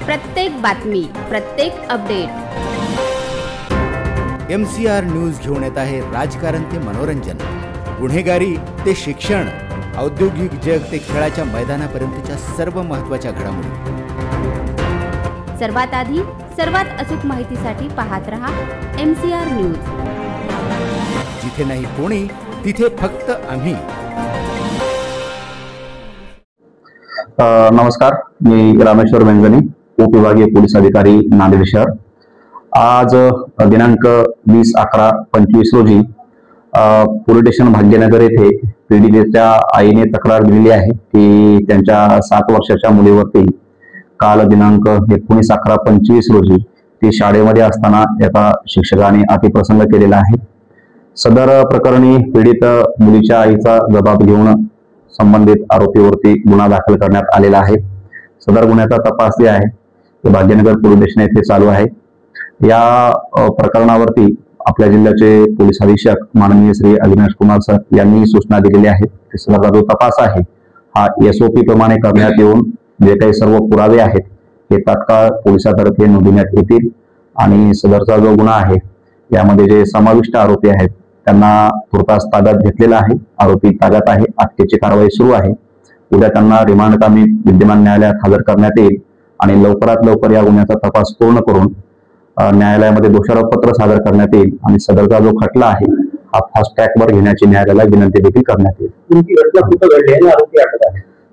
प्रत्येक बातमी, प्रत्येक अपडेट MCR न्यूज घेऊन येत आहे राजकारण ते मनोरंजन, गुन्हेगारी ते शिक्षण, औद्योगिक जग ते खेळाच्या मैदानापर्यंतच्या सर्व महत्त्वाच्या घडामोडी। सर्वात आधी सर्वात अचूक माहितीसाठी पाहत रहा MCR न्यूज। जिथे नाही कोणी तिथे फक्त आम्ही। नमस्कार, मी रामेश्वर वेंगणी, उपविभागीय पोलीस अधिकारी, नांदेड शहर। आज दिनांक 20/11/25 रोजी पोलीस स्टेशन भाग्यनगर येथे पीडितेच्या आईने तक्रार दिलेली आहे की त्यांच्या 7 वर्षाच्या मुलीवरती काल दिनांक 19/11/25 रोजी ती शाळेमध्ये असताना एका शिक्षकाने अतिप्रसंग केलेला आहे। सदर प्रकरणी पीडित मुलीच्या आईचा जबाब घेऊन संबंधित आरोपीवरती गुन्हा दाखल करण्यात आलेला आहे। सदर गुन्ह्याचा तपास जे आहे ते भाग्यनगर पोलीस स्टेशन येथे चालू आहे। या प्रकरणावरती आपल्या जिल्ह्याचे पोलीस अधीक्षक माननीय श्री अविनाश कुमार सर यांनी सूचना दिलेल्या आहेत की सदरचा जो तपास आहे हा SOP प्रमाणे करण्यात येऊन जे काही सर्व पुरावे आहेत ते तात्काळ पोलिसांतर्फे नोंदवण्यात येतील आणि सदरचा जो गुन्हा आहे यामध्ये जे समाविष्ट आरोपी आहेत त्यांना तुर्तास ताब्यात घेतलेला आहे। आरोपी ताब्यात आहे, अटकेची कारवाई सुरू आहे। उद्या त्यांना रिमांड कामी विद्यमान न्यायालयात हजर करण्यात येईल आणि लवकरात लवकर या गुन्ह्याचा तपास पूर्ण करून न्यायालयामध्ये दोषारोपपत्र सादर करण्यात येईल आणि सदरचा जो खटला आहे हा फास्ट ट्रॅकवर घेण्याची न्यायालयाला विनंती देखील करण्यात येईल।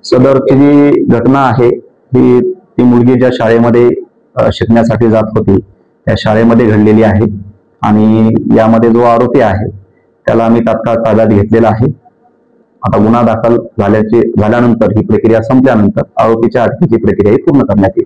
सदरची जी घटना आहे ती मुलगी ज्या शाळेमध्ये शिकण्यासाठी जात होती त्या शाळेमध्ये घडलेली आहे आणि यामध्ये जो आरोपी आहे त्याला आम्ही तात्काळ ताब्यात घेतलेला आहे। आता गुन्हा दाखल झाल्यानंतर ही प्रक्रिया संपल्यानंतर आरोपीच्या अटकेची प्रक्रिया पूर्ण करण्यात येईल।